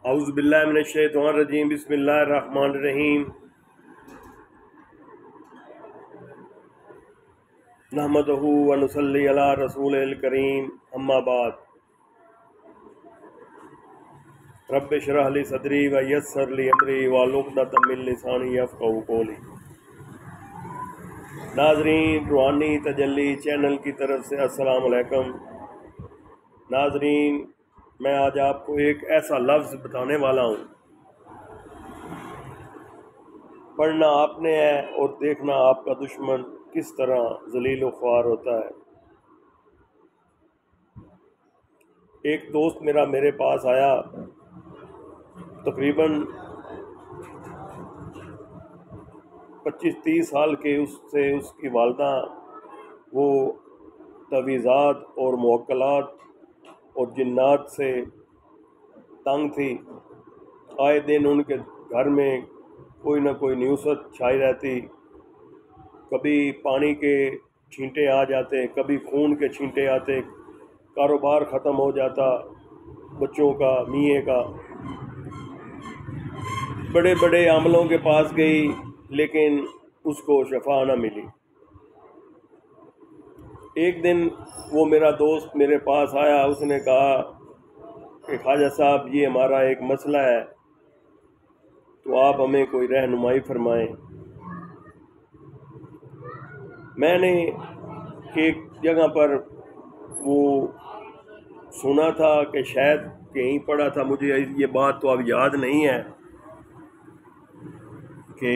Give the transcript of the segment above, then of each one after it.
اعوذ باللہ من الشیطان الرجیم بسم اللہ الرحمن الرحیم نحمدہ ونصلی علی رسول الکریم اما بعد رب اشرح لی صدری ویسر لی امری واحلل عقدۃ من لسانی یفقہوا قولی۔ ناظرین، روحانی تجلی چینل کی طرف سے السلام علیکم۔ ناظرین، میں آج آپ کو ایک ایسا لفظ بتانے والا ہوں، پڑھنا آپ نے ہے اور دیکھنا آپ کا دشمن کس طرح ذلیل و خوار ہوتا ہے۔ ایک دوست میرے پاس آیا، تقریباً 25-30 سال کے اس کی والدہ وہ تعویذات اور موکلات اور جنات سے تنگ تھی۔ آئے دن ان کے گھر میں کوئی نہ کوئی نحوست چھائی رہتی، کبھی پانی کے چھینٹے آ جاتے، کبھی خون کے چھینٹے آتے، کاروبار ختم ہو جاتا بچوں کا، میاں کا۔ بڑے بڑے عاملوں کے پاس گئی لیکن اس کو شفا نہ ملی۔ ایک دن وہ میرا دوست میرے پاس آیا، اس نے کہا کہ خواجہ صاحب، یہ ہمارا ایک مسئلہ ہے، تو آپ ہمیں کوئی رہنمائی فرمائیں۔ میں نے ایک جگہ پر وہ سنا تھا کہ شاید کہیں پڑھا تھا، مجھے یہ بات تو اب یاد نہیں ہے، کہ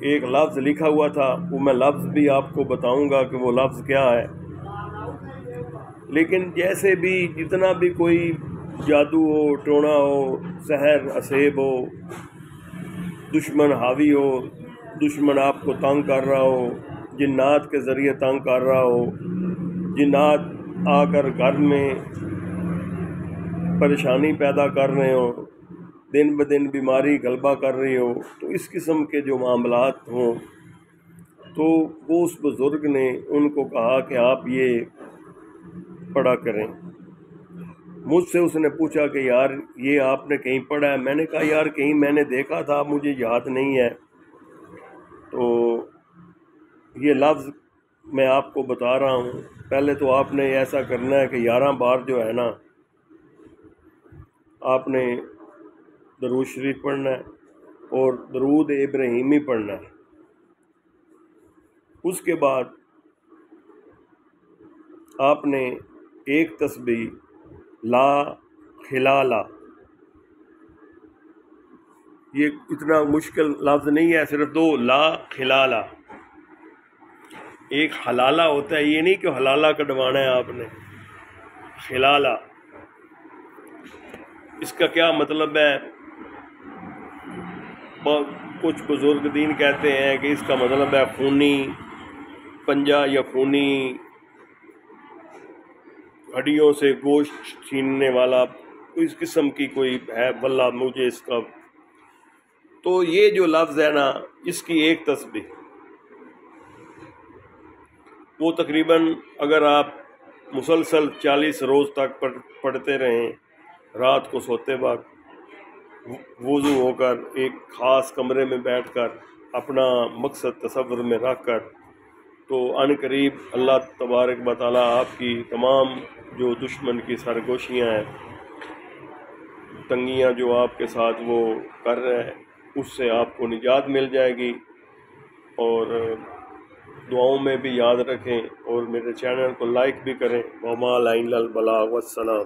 ایک لفظ لکھا ہوا تھا، وہ میں لفظ بھی آپ کو بتاؤں گا کہ وہ لفظ کیا ہے۔ لیکن جیسے بھی جتنا بھی کوئی جادو ہو، ٹونا ہو، سحر اسیب ہو، دشمن حاوی ہو، دشمن آپ کو تنگ کر رہا ہو، جنات کے ذریعے تنگ کر رہا ہو، جنات آ کر گھر میں پریشانی پیدا کر رہے ہو، دن بدن بیماری غلبہ کر رہی ہو، تو اس قسم کے جو معاملات ہوں تو وہ اس بزرگ نے ان کو کہا کہ آپ یہ پڑھا کریں۔ مجھ سے اس نے پوچھا کہ یار یہ آپ نے کہیں پڑھا ہے؟ میں نے کہا یار کہیں میں نے دیکھا تھا، مجھے یاد نہیں ہے۔ تو یہ لفظ میں آپ کو بتا رہا ہوں۔ پہلے تو آپ نے ایسا کرنا ہے کہ 11 بار جو ہے نا، آپ نے درود شریف پڑھنا ہے اور درود ابراہیمی پڑھنا ہے۔ اس کے بعد آپ نے ایک تسبیح لا خلالا، یہ اتنا مشکل لفظ نہیں ہے، صرف 2 لا خلالا۔ ایک حلالہ ہوتا ہے، یہ نہیں کہ حلالہ کٹوانا ہے آپ نے، خلالا اس کا کیا مطلب ہے؟ کچھ بزرگ دین کہتے ہیں کہ اس کا مطلب ہے خونی پنجہ یا خونی ہڈیوں سے گوشت چھیننے والا، اس قسم کی کوئی ہے، واللہ مجھے اس کا۔ تو یہ جو لفظ ہے نا، اس کی ایک تسبیح وہ تقریباً اگر آپ مسلسل 40 روز تک پڑھتے رہیں، رات کو سوتے وقت وضو ہو کر ایک خاص کمرے میں بیٹھ کر اپنا مقصد تصور میں رکھ کر، تو ان قریب اللہ تبارک و تعالیٰ آپ کی تمام جو دشمن کی سرگوشیاں ہیں، تنگیاں جو آپ کے ساتھ وہ کر رہے ہیں، اس سے آپ کو نجات مل جائے گی۔ اور دعاؤں میں بھی یاد رکھیں اور میرے چینل کو لائک بھی کریں۔ وما علینا البلاغ والسلام۔